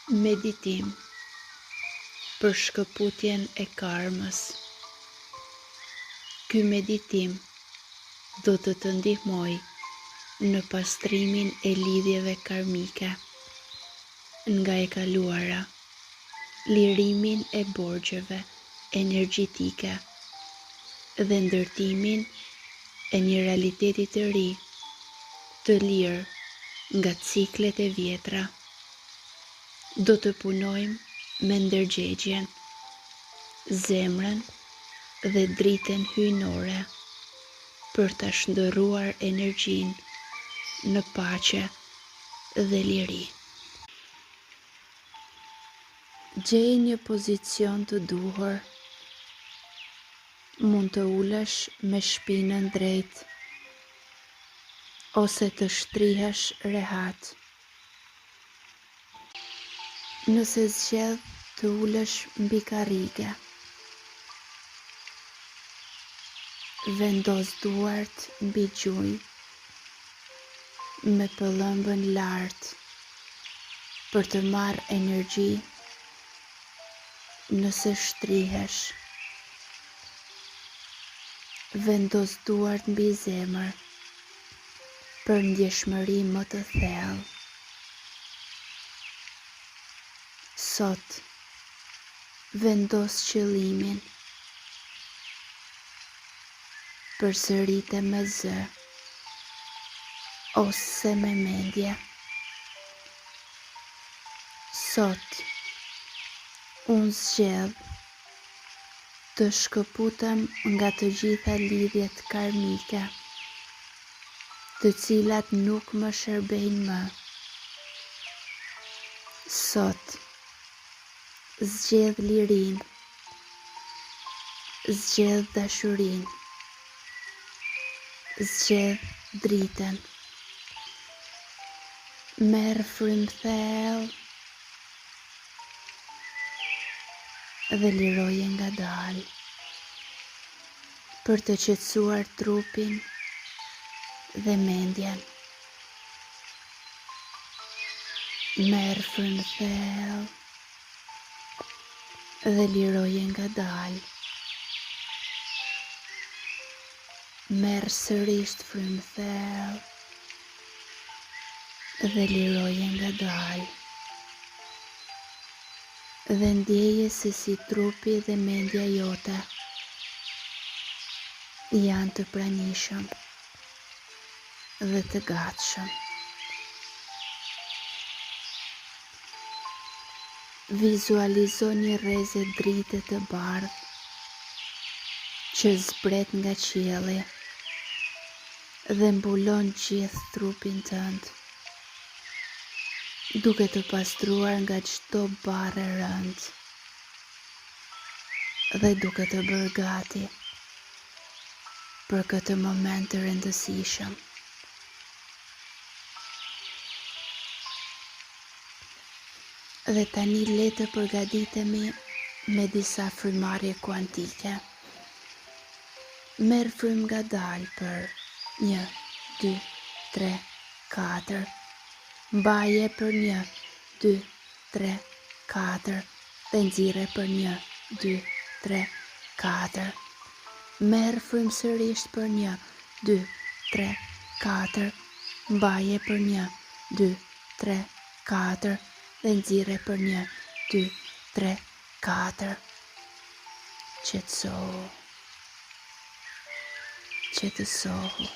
Meditim për shkëputjen e karmës. Ky meditim do të ndihmoj në pastrimin e lidhjeve karmike nga e kaluara, lirimin e borxheve energjitike dhe ndërtimin e një realiteti të ri, të lirë nga ciklet e vjetra. Do të punojmë me ndërgjegjen, zemrën dhe dritën hyjnore për të shndërruar energjinë në paqe dhe liri. Gjej një pozicion të duhur. Mund të ulesh me shpinën drejt ose të shtrihesh rehat. Nëse zgjedh të ulesh mbi karrige, vendos duart mbi gjuj me pëllëmbën lart për të marrë energji. Nëse shtrihesh, vendos duart mbi zemër për ndjeshmëri më të thellë. Sot, vendos qëllimin, përsërite me zë ose me mendje. Sot, unë zgjedh të shkëputem nga të gjitha lidhjet karmike, të cilat nuk më shërbejnë më. Sot, zgjedh lirinë, zgjedh dashurinë, zgjedh dritën. Merr frymë thellë dhe liroje ngadalë për të qetësuar trupin dhe mendjen. Merr frymë thellë dhe liroje ngadalë. Merr sërish frymë thellë dhe liroje ngadalë. Dhe ndjeje se si trupi dhe mendja jote janë të pranishëm dhe të gatshëm. Vizualizo një rrezë drite të bardhë që zbret nga qielli dhe mbulon gjithë trupin tënd, duke të pastruar nga çdo barë e rëndë dhe duke të bërë gati për këtë moment të rëndësishëm. Dhe tani le të përgatitemi me disa frymarrje kuantike. Merr frymë ngadalë për 1, 2, 3, 4. Mbaje për 1, 2, 3, 4 dhe nxirre për 1, 2, 3, 4. Merr frymë sërish për 1, 2, 3, 4. Mbaje për 1, 2, 3, 4 dhe nxirre për 1, 2, 3, 4. Qetësohu. Qetësohu.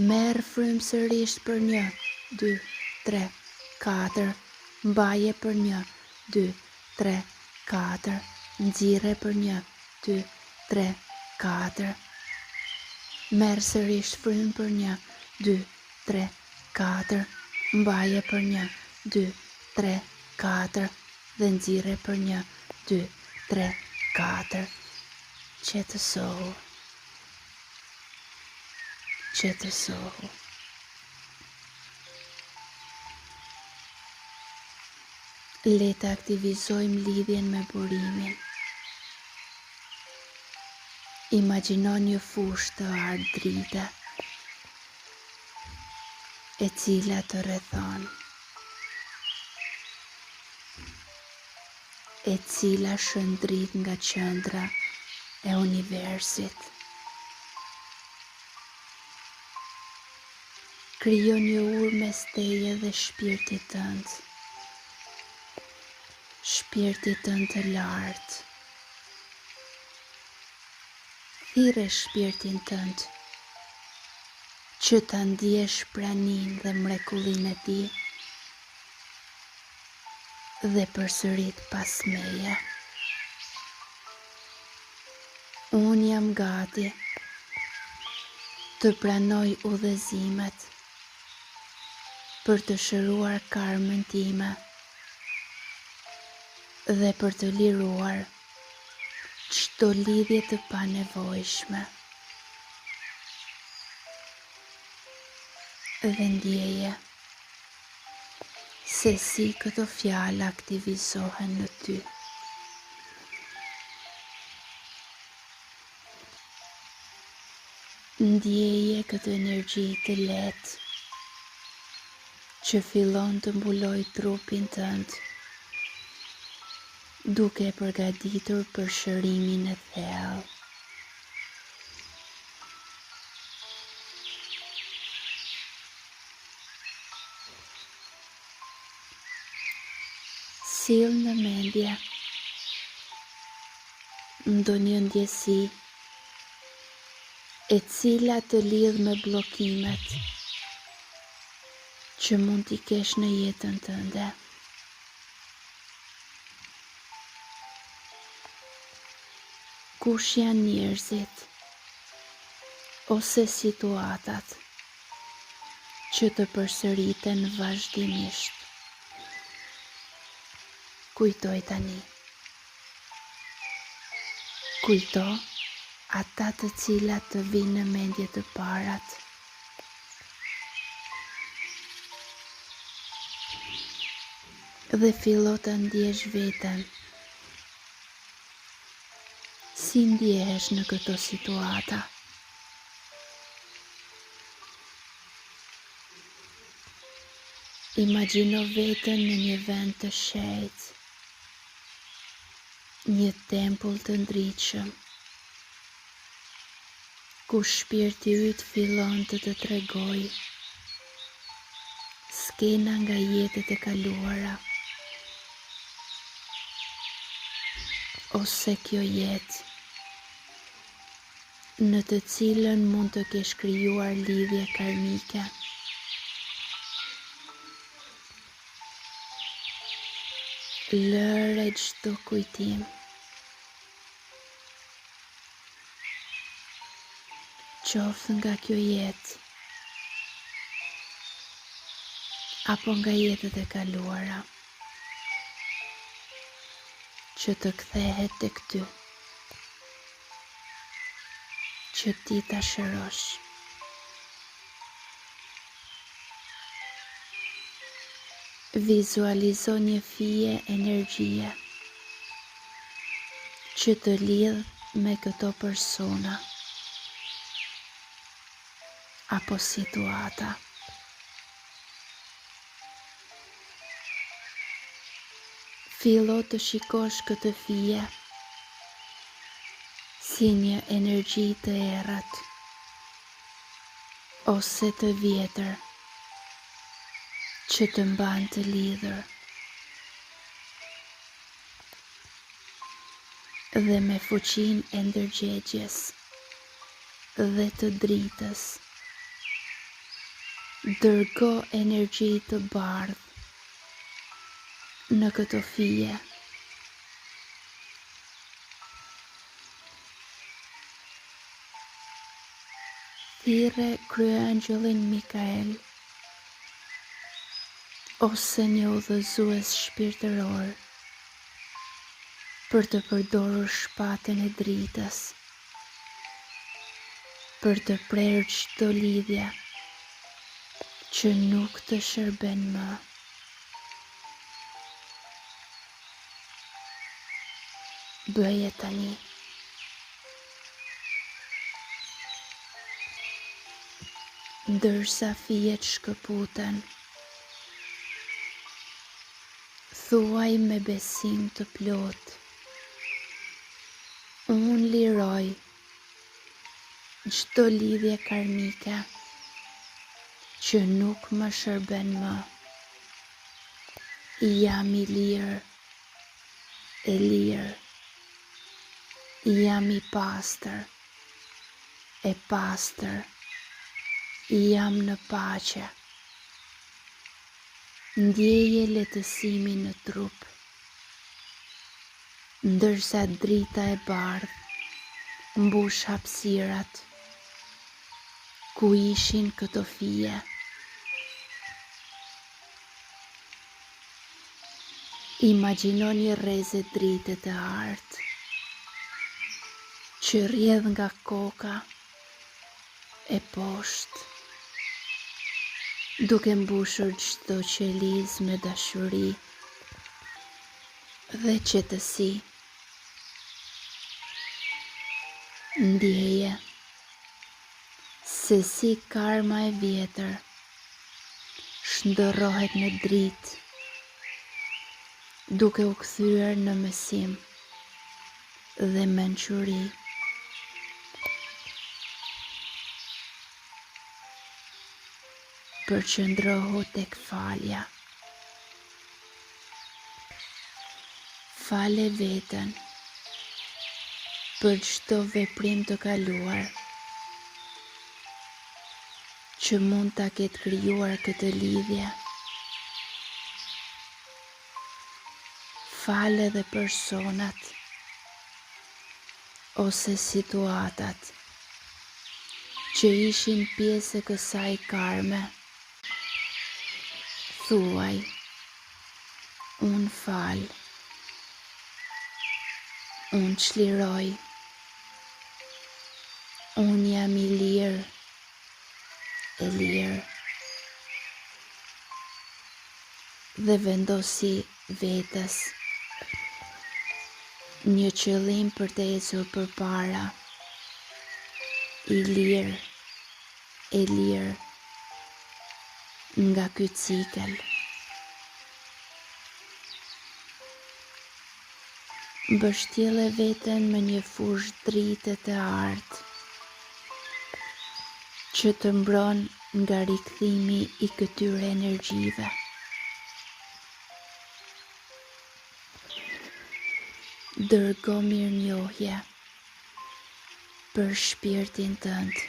Merr frymë sërish për 1, 2, 3, 4. Mbaje për 1, 2, 3, 4. Nxirre për 1, 2, 3, 4. Merr sërish frymë për 1, 2, 3, 4. Mbaje për 1, 2, 3, 4 dhe nxirre për 1, 2, 3, 4. Qetësohu. Qetësohu. Le të aktivizojmë lidhjen me burimin. Imagjino një fushë të ardë drite, e cila të rrethon. e cila shëndrit nga qendra e universit. Krijo një urë mes teje dhe shpirtit tënd. Shpirtit tënd të lartë. Thirrë shpirtin tënd që ta ndjesh praninë dhe mrekullinë e tij dhe përsërit pas meje. Unë jam gati të pranoj udhëzimet për të shëruar karmën time dhe për të liruar çdo lidhje të panevojshme. Dhe ndjeje se si këto fjalë aktivizohen në ty. Ndjeje këtë energji të lehtë që fillon të mbuloj trupin tënd, duke e përgatitur për shërimin e thellë. Sill në mendje ndonjë ndjesi e cila të lidh me bllokimet që mund t'i kesh në jetën tënde. Kush janë njerëzit ose situatat që të përsëriten vazhdimisht? Kujtoj tani. Kujto ata të cilat të vinë në mendje të parat. Dhe fillo të ndjesh veten. Si ndjehesh në këto situata? Imagjino veten në një vend të shenjtë, një tempull të ndritshëm, ku shpirti yt fillon të të tregoj skena nga jetët e kaluara, ose kjo jetë në të cilën mund të kesh krijuar lidhje karmike. Lëre çdo kujtim. Qoftë nga kjo jetë apo nga jetët e kaluara, që të kthehet tek ty, që ti ta shërosh. Vizualizo një fije energjie që të lidh me këto persona apo situata. Fillo të shikosh këtë fije si një energji të errët ose të vjetër që të mban të lidhur dhe me fuqinë e ndërgjegjes dhe të dritës. Dërgo energji të bardhë në këto fije. Thirrë kryeangjëllin Mikael ose një udhëzues shpirtëror për të përdorur shpatën e dritës për të prerë çdo lidhje që nuk të shërben më. Bëje tani. Ndërsa fijet shkëputen, Thuaj me besim të plot, unë liroj çdo lidhje karmike që nuk më shërben më. Jam i lirë, e lirë, jam i pastër, e pastër, jam në paqe. Ndjeje lehtësimin në trup, ndërsa drita e bardhë mbush hapësirat ku ishin këto fije. Imagjinoni rreze drite të artë që rrjedh nga koka e poshtë, duke mbushur çdo qelizë me dashuri dhe qetësi. Ndjeje se si karma e vjetër shndërrohet në dritë, duke u kthyer në mesim dhe mençuri. Përqendrohu tek falja. Fale veten për çdo veprim të kaluar që mund ta ketë krijuar këtë lidhje. Fale edhe personat ose situatat që ishin pjesë e kësaj karme. Thuaj, unë fal, unë çliroj, unë jam i lirë, e lirë. Dhe vendosi vetes një qëllim për të ecur përpara, i lirë, e lirë, nga ky cikël. Mbështjelle veten me një fushë drite të artë që të mbron nga rikthimi i këtyre energjive. Dërgo mirënjohje për shpirtin tënd.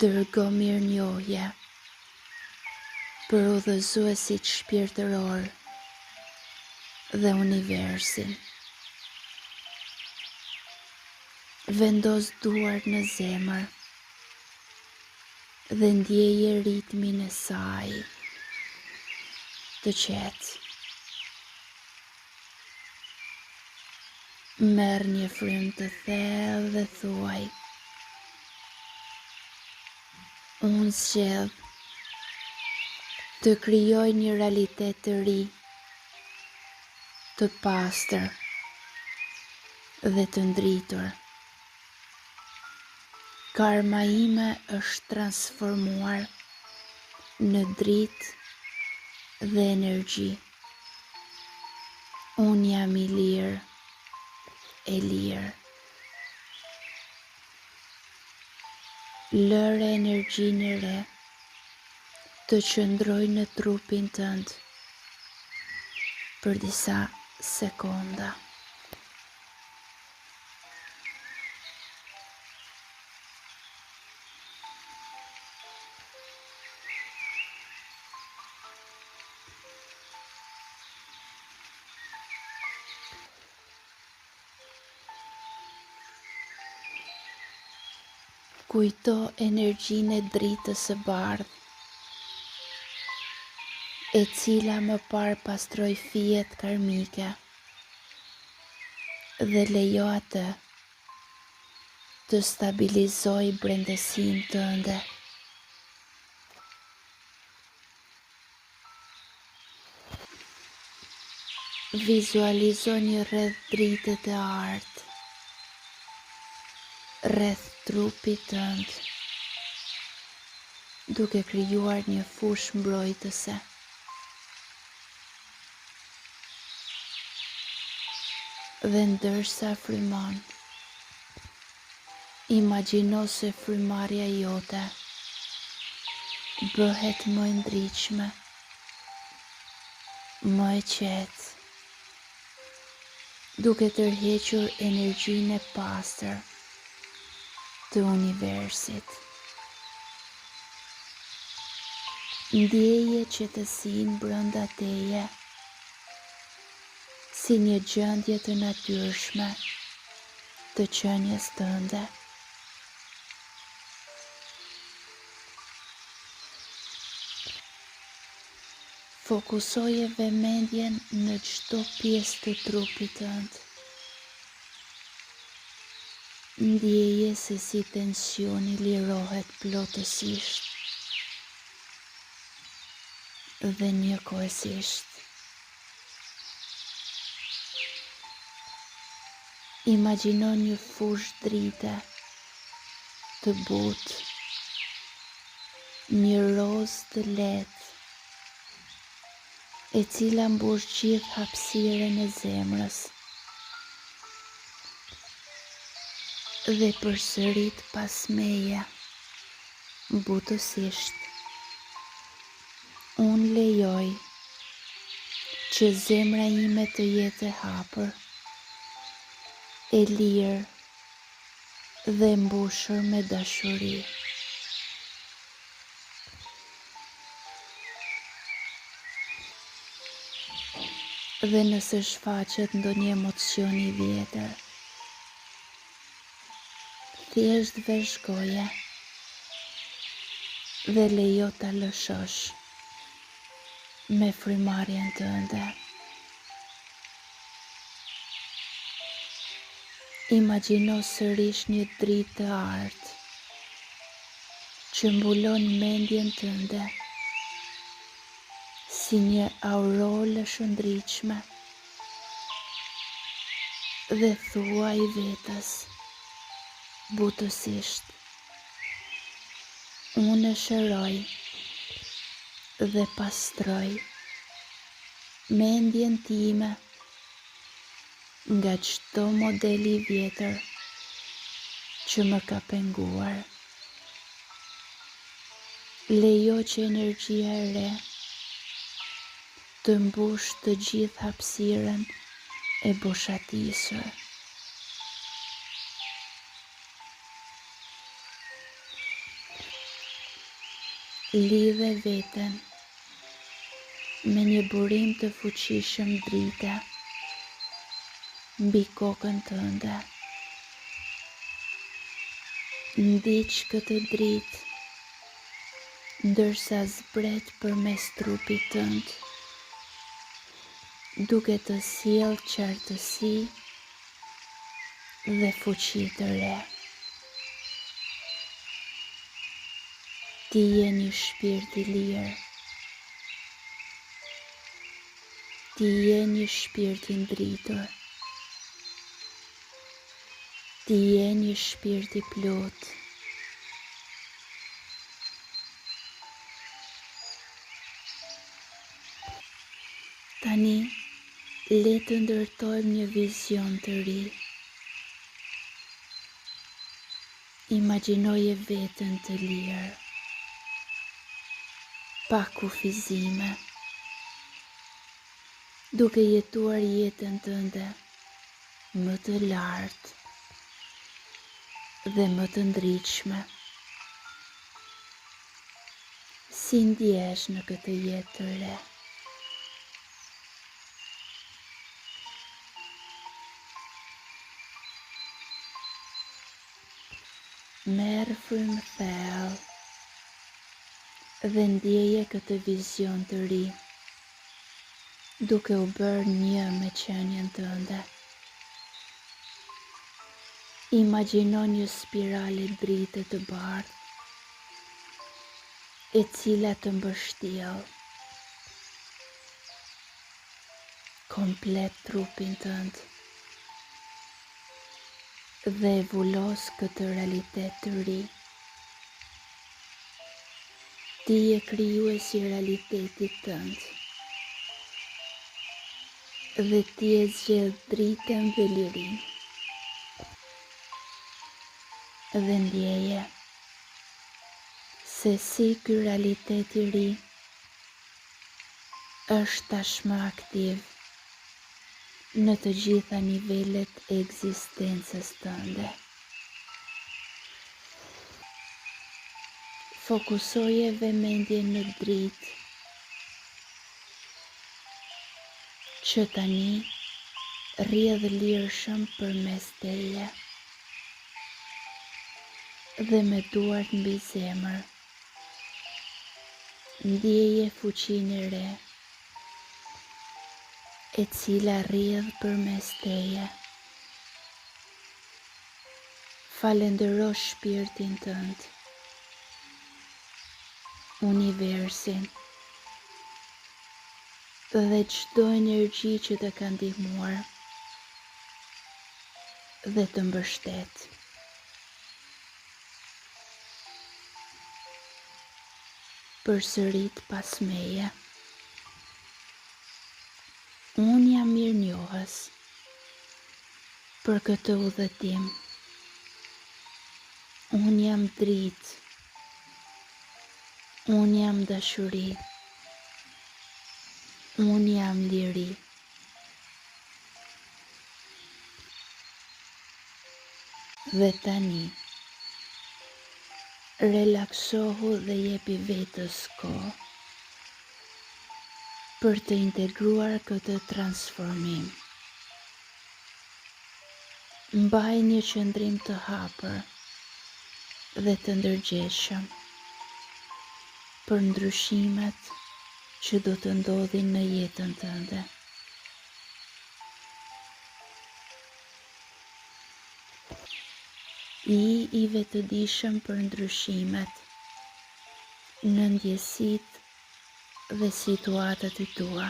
Dërgo mirënjohje për udhëzuesit shpirtëror dhe universin. Vendos duart në zemër dhe ndjeje ritmin e saj të qetë. Merr një frymë të thellë dhe thuaj, unë zgjedh të krijoj një realitet të ri, të pastër dhe të ndritur. Karma ime është transformuar në dritë dhe energji. Unë jam i lirë, e lirë. Lëre energjinë e re të qëndroj në trupin tënd për disa sekonda. Kujto energjinë e dritës së bardhë, e cila më parë pastroi fijet karmike dhe lejo atë të stabilizoj brendësinë tënde. Vizualizo një rreth drite të artë rreth trupit tënd, duke krijuar një fushë mbrojtëse. Dhe ndërsa frymon, imagjino se frymarrja jote bëhet më e ndritshme, më e qetë, duke tërhequr energjinë e pastër të universit. Ndjeje qetësinë brenda teje si një gjendje të natyrshme të qenies tënde. Fokusoje vëmendjen në çdo pjesë të trupit tënd. Ndjeje se si tensioni lirohet plotësisht dhe njëkohësisht. Imagjino një fushë drite të butë, një rozë të lehtë, e cila mbush gjithë hapësirën e zemrës dhe përsërit pas meje, butësisht. Unë lejoj që zemra ime të jetë e hapur, e lirë dhe mbushur me dashuri. Dhe nëse shfaqet ndonjë emocion i vjetër, thjesht vesh goje dhe lejo ta lëshosh me frymarrjen tënde. Imagjino sërish një dritë të artë që mbulon mendjen tënde si një aurorë shëndritshme dhe thuaj vetes butësisht: unë shëroj dhe pastroj mendjen time nga çdo model i vjetër që më ka penguar. Lejo që energjia e re të mbush të gjithë hapësirën e boshatisur. Lidhe veten me një burim të fuqishëm drite mbi kokën tënde. Ndiq këtë dritë ndërsa zbret përmes trupit tënd, duke të sjellë qartësi dhe fuqi të re. Ti je një shpirt i lirë. Ti je një shpirt i ndritur. Ti je një shpirt i plotë. Tani, le të ndërtojmë një vizion të ri. Imagjinoje veten të lirë, pa kufizime, duke jetuar jetën tënde më të lartë dhe më të ndritshme. Si ndjesh në këtë jetë të re? Merë frymë thellë dhe ndjeje këtë vizion të ri, duke u bërë një me qenien tënde. Imagjino një spirale drite të bardhë, e cila të mbështjell komplet trupin tënd dhe vullos këtë realitet të ri. Ti je krijuesi i realitetit tënd. dhe ti e zgjedh dritën dhe lirinë. Dhe ndjeje se si ky realitet i ri është tashmë aktiv në të gjitha nivelet e ekzistencës tënde. Fokusoje vëmendjen në dritë, që tani rrjedh lirshëm përmes teje, dhe me duart mbi zemër, ndjeje fuqinë e re, e cila rrjedh përmes teje. Falendero shpirtin tënd, universin dhe çdo energji që të ka ndihmuar dhe të mbështet. Përsërit pas meje. Unë jam mirënjohës për këtë udhëtim. Unë jam dritë. Unë jam dashuri. Unë jam liri. Dhe tani, relaksohu dhe jepi vetës kohë për të integruar këtë transformim. Mbaj një qëndrim të hapur dhe të ndërgjegjshëm për ndryshimet që do të ndodhin në jetën tënde. I vetëdijshëm për ndryshimet në ndjesitë dhe situatat e tua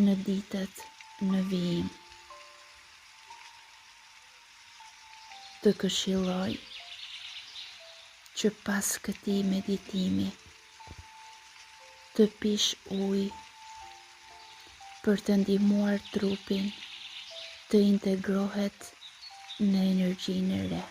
në ditët në vijim. Të këshilloj që pas këtij meditimi të pish ujë për të ndihmuar trupin të integrohet në energjinë e re.